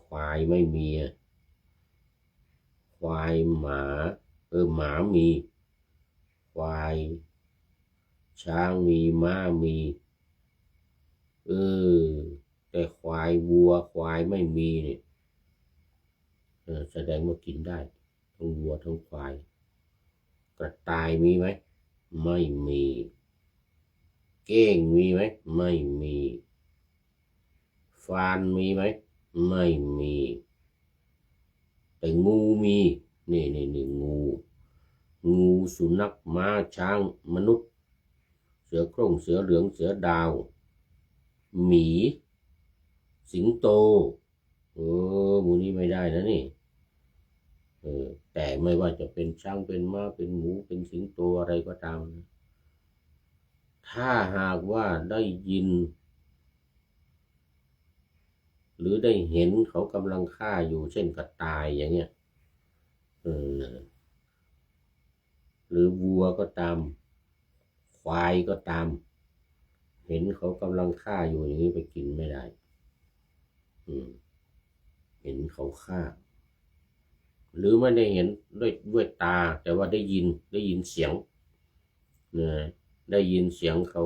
ควายไม่มีควายหมาหมามีควายช้างมีม้ามีแต่ควายวัวควายไม่มีเนี่ยแสดงว่ากินได้ทั้งวัวทั้งควายกระต่ายมีไหมไม่มีเก้งมีไหมไม่มีฟานมีไหมไม่มีแต่งูมีนี่งูสุนัขม้าช้างมนุษย์เสือโคร่งเสือเหลืองเสือดาวหมีสิงโตหมูนี้ไม่ได้นะนี่แต่ไม่ว่าจะเป็นช้างเป็นม้าเป็นหมูเป็นสิงโตอะไรก็ตามนะถ้าหากว่าได้ยินหรือได้เห็นเขากำลังฆ่าอยู่เช่นกระต่ายอย่างเงี้ยหรือวัวก็ตามควายก็ตามเห็นเขากำลังฆ่าอยู่อย่างนี้ไปกินไม่ได้เห็นเขาฆ่าหรือไม่ได้เห็นด้วยตาแต่ว่าได้ยินเสียงได้ยินเสียงเขา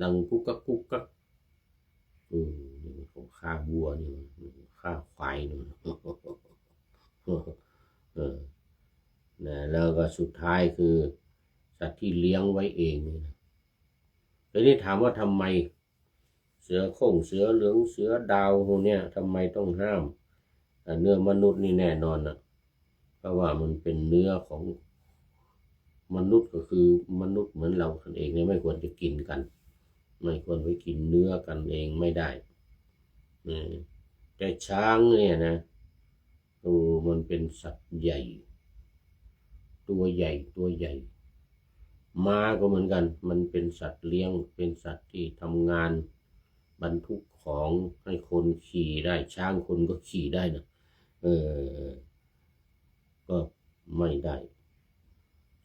ดังกุ๊กกักเขาฆ่าวัวนี่ฆ่าควายนี่ สุดท้ายคือสัตว์ที่เลี้ยงไว้เองนี่นะทีนี้ถามว่าทำไมเสือโคร่งเสือเหลืองเสือดาวพวกเนี้ยทำไมต้องห้ามเนื้อมนุษย์นี่แน่นอนนะเพราะว่ามันเป็นเนื้อของมนุษย์ก็คือมนุษย์เหมือนเราคนเองเนี่ยไม่ควรจะกินกันไม่ควรไปกินเนื้อกันเองไม่ได้แต่ช้างเนี่ยนะมันเป็นสัตว์ใหญ่ตัวใหญ่ม้าก็เหมือนกันมันเป็นสัตว์เลี้ยงเป็นสัตว์ที่ทำงานบรรทุกของให้คนขี่ได้ช้างคนก็ขี่ได้นะก็ไม่ได้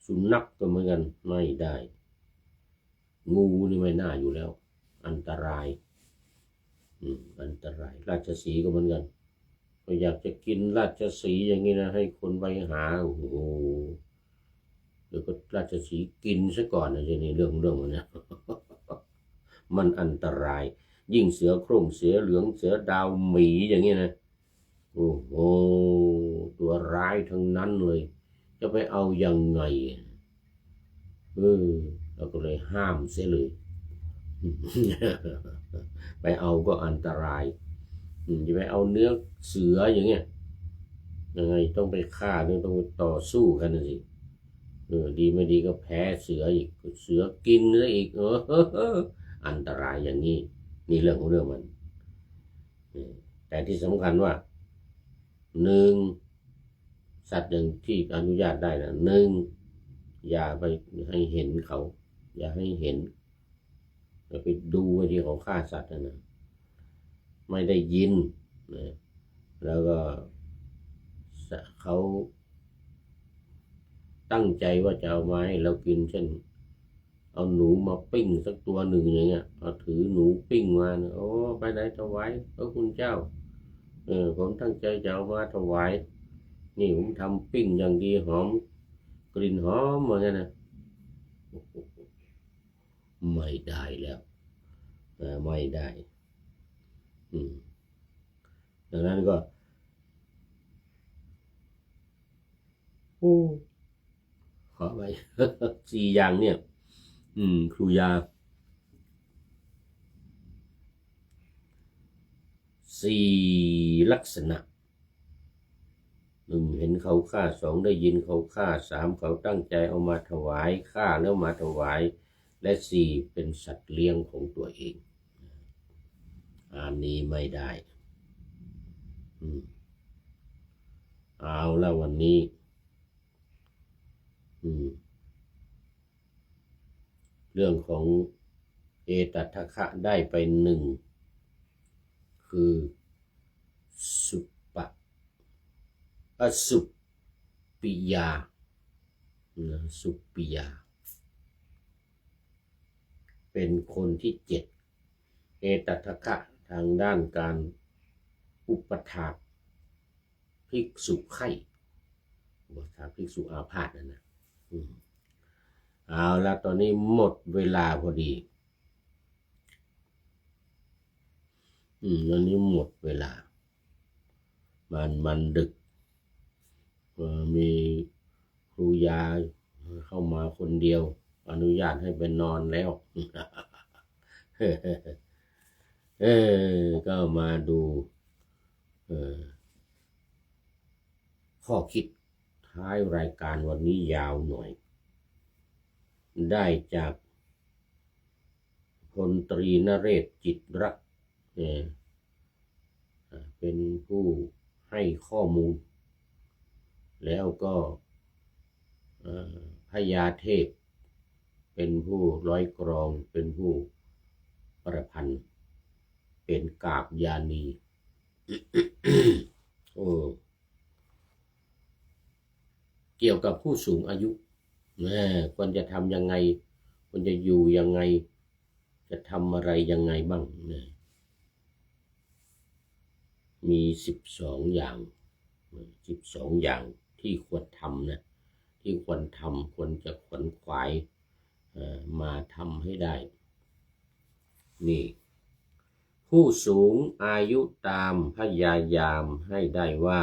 สุนัขก็เหมือนกันไม่ได้งูนี่ไม่น่าอยู่แล้วอันตรายอันตรายราชสีห์ก็เหมือนกันก็อยากจะกินราชสีห์อย่างนี้นะให้คนไปหาโอ้โหเดี๋ยวก็ราชสีห์กินซะก่อนนะทีนี้เรื่องมันเนี่ย มันอันตรายยิ่งเสือโคร่งเสือเหลืองเสือดาวหมีอย่างนี้นะโอ้โหตัวร้ายทั้งนั้นเลยจะไปเอายังไงเราก็เลยห้ามเสียเลย ไปเอาก็อันตรายจะไปเอาเนื้อเสืออย่างเงี้ยยังไงต้องไปฆ่าต้องไปต่อสู้กันนะสิดีไม่ดีก็แพ้เสืออีกเสือกินเนื้ออีกอันตรายอย่างนี้นี่เรื่องของเรื่องมันแต่ที่สำคัญว่าหนึ่งสัตว์อย่างที่อนุญาตได้นะหนึ่งอย่าไปให้เห็นเขาอย่าให้เห็นอย่าไปดูที่เขาฆ่าสัตว์นะไม่ได้ยินนะแล้วก็เขาตั้งใจว่าจะเอามาให้เรากินเช่นเอาหนูมาปิ้งสักตัวหนึ่งอย่างเงี้ยเอาถือหนูปิ้งมาโอ้ไปไหนถวายพระคุณเจ้าผมตั้งใจจะเอามาถวายนี่ผมทำปิ้งอย่างดีหอมกลิ่นหอมเหมือนกันนะไม่ได้แล้วไม่ได้ดังนั้นก็ขอไป 4 อย่างเนี่ยครูยา4 ลักษณะ 1เห็นเขาฆ่า2ได้ยินเขาฆ่า3เขาตั้งใจเอามาถวายฆ่าแล้วมาถวายและ4เป็นสัตว์เลี้ยงของตัวเองอันนี้ไม่ได้เอาแล้ววันนี้เรื่องของเอตัทคะได้ไป1คือสุปิยาสุปิยาเป็นคนที่7เอตัทคะทางด้านการอุปถากภิกษุไข้อุปถากภิกษุอาพาธนั่นนะเอาละตอนนี้หมดเวลาพอดีตอนนี้หมดเวลามันดึกมีครูยาเข้ามาคนเดียวอนุญาตให้ไปนอนแล้ว ก็มาดูข้อคิดท้ายรายการวันนี้ยาวหน่อยได้จากพลตรีนเรศจิตรักเป็นผู้ให้ข้อมูลแล้วก็พญาเทพเป็นผู้ร้อยกรองเป็นผู้ประพันธ์เป็นกาบยานี เกี่ยวกับผู้สูงอายุควรจะทำยังไงควรจะอยู่ยังไงจะทำอะไรยังไงบ้างมี12 อย่างที่ควรทำนะที่ควรจะขวนขวายมาทำให้ได้นี่ผู้สูงอายุตามพยายามให้ได้ว่า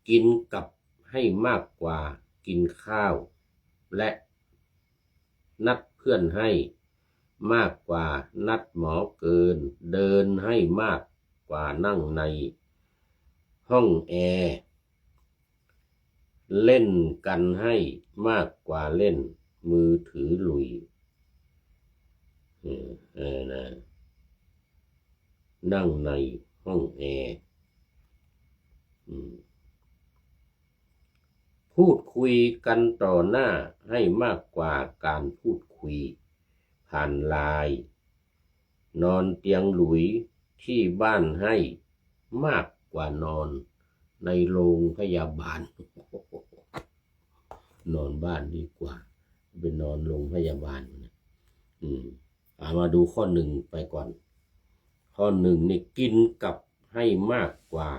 กินกับให้มากกว่า กินข้าวและนัดเพื่อนให้มากกว่านัดหมอเกินเดินให้มากกว่านั่งในห้องแอร์เล่นกันให้มากกว่าเล่นมือถือลุยนะนั่งในห้องแอร์พูดคุยกันต่อหน้าให้มากกว่าการพูดคุยผ่านไลน์นอนเตียงหลุยที่บ้านให้มากกว่านอนในโรงพยาบาล นอนบ้านดีกว่าเป็นนอนโรงพยาบาลนะมาดูข้อหนึ่งไปก่อนข้อหนึ่งนี่กินกับให้มากกว่า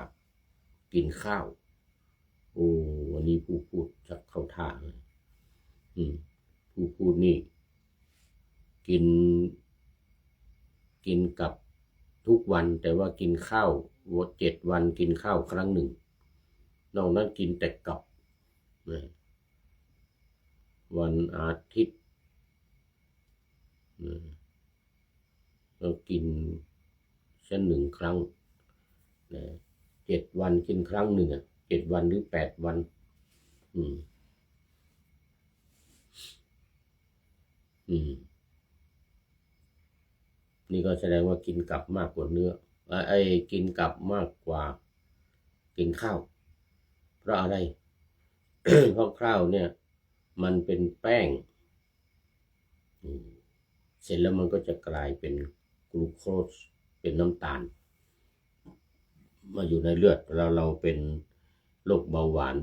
กินข้าวโอ้วันนี้ผู้พูดจะเข้าท่าเลยผู้พูดนี่กินกับทุกวันแต่ว่ากินข้าว7 วันกินข้าวครั้งหนึ่งนอกนั้นกินแต่กับวันอาทิตย์เรากินเช่น1 ครั้ง7 วันกินครั้งหนึ่ง7 วันหรือ8 วันนี่ก็แสดงว่ากินกับมากกว่าเนื้อกินกับมากกว่ากินข้าวเพราะอะไร เพราะข้าวเนี่ยมันเป็นแป้งเสร็จแล้วมันก็จะกลายเป็นกลูโคสเป็นน้ำตาลมาอยู่ในเลือดเราเป็นโรคเบาหวาน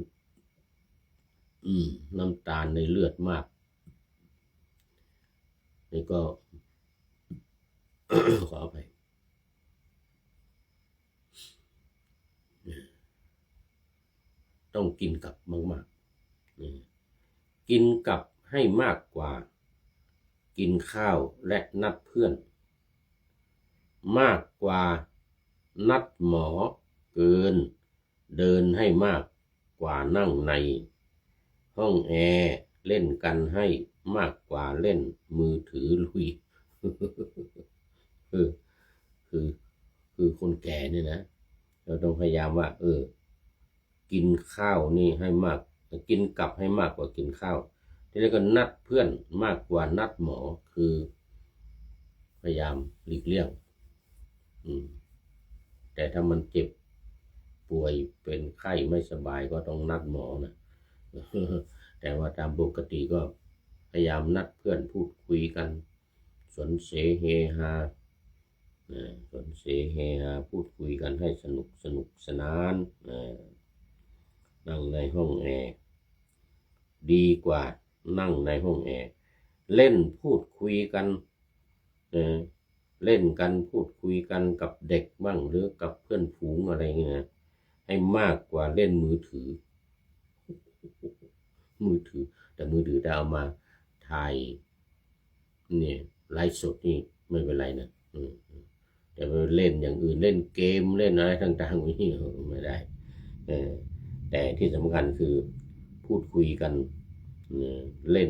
น้ำตาลในเลือดมากนี่ก็ ขออภัยต้องกินกับมากๆกินกับให้มากกว่ากินข้าวและนัดเพื่อนมากกว่านัดหมอเกินเดินให้มากกว่านั่งในห้องแอร์เล่นกันให้มากกว่าเล่นมือถือลุย คือคนแก่เนี่ยนะเราต้องพยายามว่ากินข้าวนี่ให้มากกินกับให้มากกว่ากินข้าวทีนี้ก็นัดเพื่อนมากกว่านัดหมอคือพยายามหลีกเลี่ยงแต่ถ้ามันเจ็บป่วยเป็นไข้ไม่สบายก็ต้องนัดหมอนะ แต่ว่าตามปกติก็พยายามนัดเพื่อนพูดคุยกันสนเสเฮฮาสนเสเฮฮาพูดคุยกันให้สนุกสนานนั่งในห้องแอร์ดีกว่านั่งในห้องแอร์เล่นพูดคุยกันเล่นกันพูดคุยกันกับเด็กบ้างหรือกับเพื่อนฝูงอะไรเงี้ยให้มากกว่าเล่นมือถือแต่มือถือถ้าเอามาถ่ายเนี่ยไลฟ์สดนี่ไม่เป็นไรนะแต่ว่าเล่นอย่างอื่นเล่นเกมเล่นอะไรต่างๆนี่ไม่ได้แต่ที่สำคัญคือพูดคุยกันเล่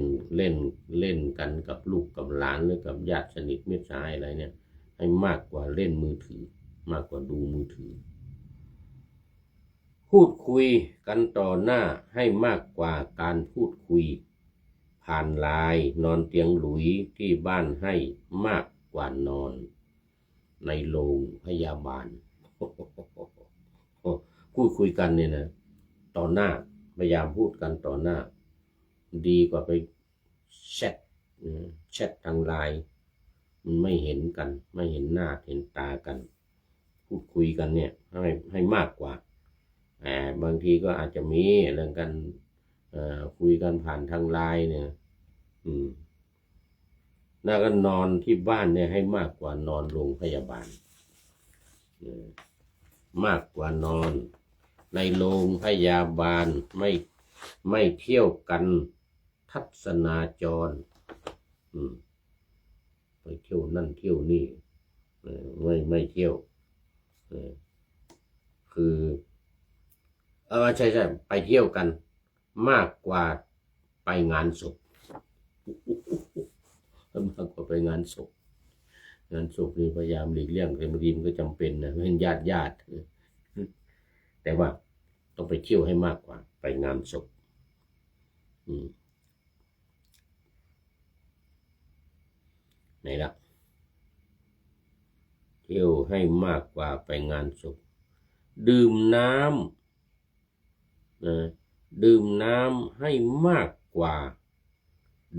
นกันกับลูกกับหลานหรือกับญาติสนิทมิตรสหายอะไรเนี่ยให้มากกว่าเล่นมือถือมากกว่าดูมือถือพูดคุยกันต่อหน้าให้มากกว่าการพูดคุยผ่านไลน์นอนเตียงหลุยที่บ้านให้มากกว่านอนในโรงพยาบาล พูดคุยกันเนี่ยนะต่อหน้าพยายามพูดกันต่อหน้าดีกว่าไปแชททางไลน์มันไม่เห็นกันไม่เห็นหน้าเห็นตากันพูดคุยกันเนี่ยให้มากกว่าบางทีก็อาจจะมีเรื่องกันคุยกันผ่านทางไลน์เนี่ยน่าก็นอนที่บ้านเนี่ยให้มากกว่านอนโรงพยาบาลมากกว่านอนในโรงพยาบาลไม่เที่ยวกันทัศนาจรไปเที่ยวนั่นเที่ยวนี่ไม่เที่ยวคือใช่ไปเที่ยวกัน มากกว่าไปงานศพมากกว่าไปงานศพนี่พยายามหลีกเลี่ยงแต่บางทีมันก็จำเป็นนะเป็นญาติแต่ว่าต้องไปเที่ยวให้มากกว่าไปงานศพไหนละเที่ยวให้มากกว่าไปงานศพดื่มน้ำให้มากกว่า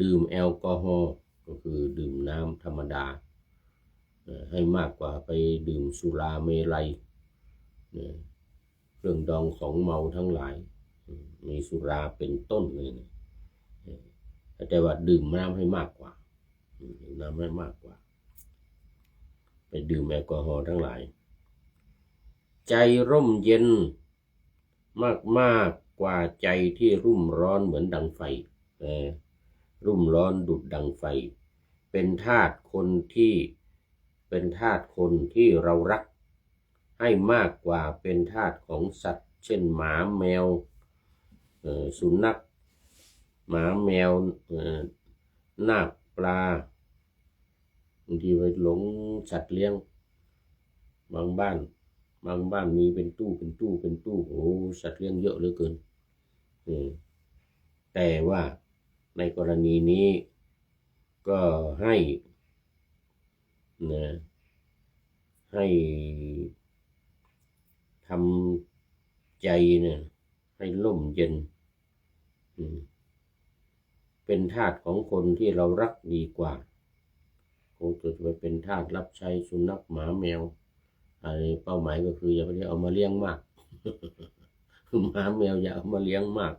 ดื่มแอลกอฮอล์ก็คือดื่มน้ำธรรมดาให้มากกว่าไปดื่มสุราเมลัยเครื่องดองของเมาทั้งหลายมีสุราเป็นต้นเลยนะแต่ว่าดื่มน้ำให้มากกว่าไปดื่มแอลกอฮอล์ทั้งหลายใจร่มเย็นมากกว่าใจที่รุ่มร้อนเหมือนดังไฟรุ่มร้อนดุจดังไฟเป็นทาสคนที่เรารักให้มากกว่าเป็นทาสของสัตว์เช่นหมาแมวสุนัขหมาแมวนาคปลาบางทีไปหลงสัตว์เลี้ยงบางบ้านมีเป็นตู้โอ้สัตว์เลี้ยงเยอะเหลือเกินแต่ว่าในกรณีนี้ก็ให้ทำใจเนี่ยให้ร่มเย็นเป็นทาสของคนที่เรารักดีกว่าคงจะไปเป็นทาสรับใช้สุนัขหมาแมวอะไรเป้าหมายก็คืออย่าไปเอามาเลี้ยงมากหมาแมวอย่าเอามาเลี้ยงมาก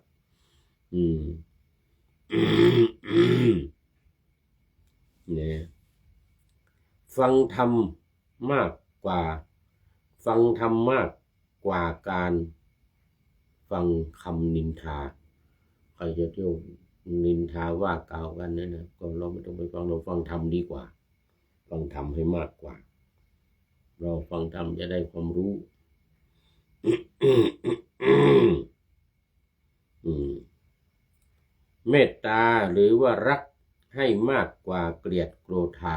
เนี่ยฟังธรรมมากกว่าการฟังคำนินทาใครจะเที่ยวนินทาว่ากล่าวกันนะก็เราไม่ต้องไปฟังเราฟังธรรมดีกว่าฟังธรรมให้มากกว่าเราฟังธรรมจะได้ความรู้เมตตาหรือว่ารักให้มากกว่าเกลียดโกรธา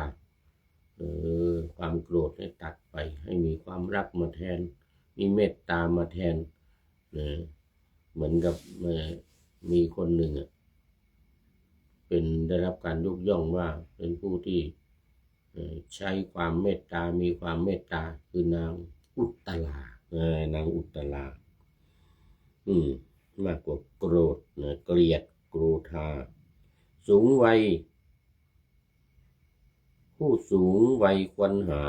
ความโกรธให้ตัดไปให้มีความรักมาแทนมีเมตตามาแทนเหมือนกับมีคนหนึ่งเป็นได้รับการยกย่องว่าเป็นผู้ที่ใช้ความเมตตามีความเมตตาคือนางอุตลานางอุตลามากกว่าโกรธเกลียดโกรธาสูงวัยผู้สูงวัยควรหา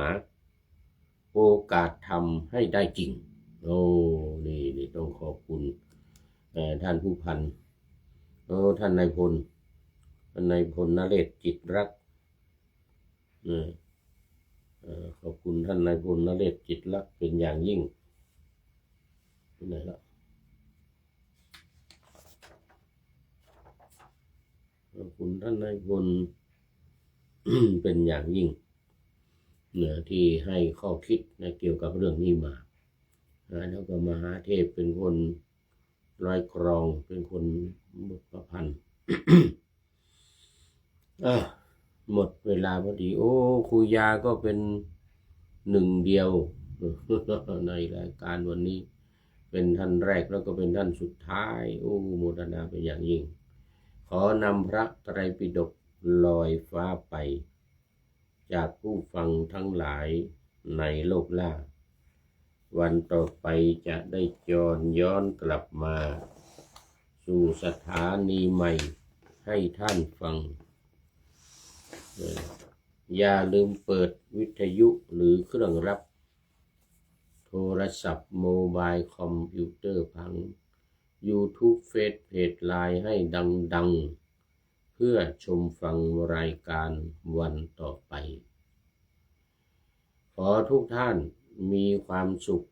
โอกาสทำให้ได้จริงนี่ต้องขอบคุณท่านผู้พันท่านนายพลนเรศจิตรักขอบคุณท่านนายพลนเรศจิตรักเป็นอย่างยิ่งที่ไหนละขอบคุณท่านนายพล เป็นอย่างยิ่งที่ให้ข้อคิดเกี่ยวกับเรื่องนี้มาแล้วก็มหาเทพเป็นคนร้อยกรองเป็นคนบทประพันธ์ หมดเวลาพอดีครูยาก็เป็นหนึ่งเดียว ในรายการวันนี้เป็นท่านแรกแล้วก็เป็นท่านสุดท้ายโมทนาเป็นอย่างยิ่งขอนำพระไตรปิฎกลอยฟ้าไปจากผู้ฟังทั้งหลายในโลกล่าวันต่อไปจะได้ย้อนกลับมาสู่สถานีใหม่ให้ท่านฟังอย่าลืมเปิดวิทยุหรือเครื่องรับโทรศัพท์โมบายคอมพิวเตอร์พัง YouTube เฟซเพจไลน์ให้ดังเพื่อชมฟังรายการวันต่อไปขอทุกท่านมีความสุข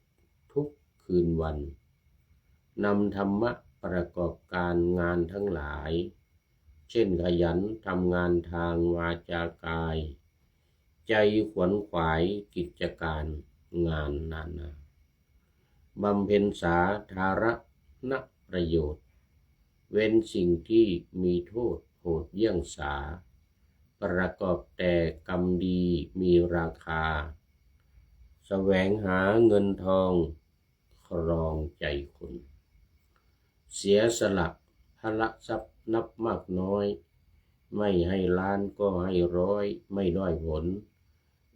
ทุกคืนวันนำธรรมะประกอบการงานทั้งหลายเช่นขยันทำงานทางวาจากายใจขวนขวายกิจการงานนานาบำเพ็ญสาธารณประโยชน์ เว้นสิ่งที่มีโทษโหดเยี่ยงสาประกอบแต่กรรมดีมีราคาแสวงหาเงินทองครองใจคนเสียสละพละทรัพย์นับมากน้อยไม่ให้ล้านก็ให้ร้อยไม่ด้อยผล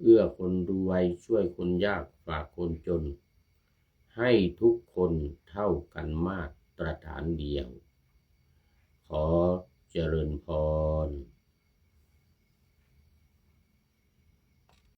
เอื้อคนรวยช่วยคนยากฝากคนจนให้ทุกคนเท่ากันมาตรฐานเดียวขอเจริญพร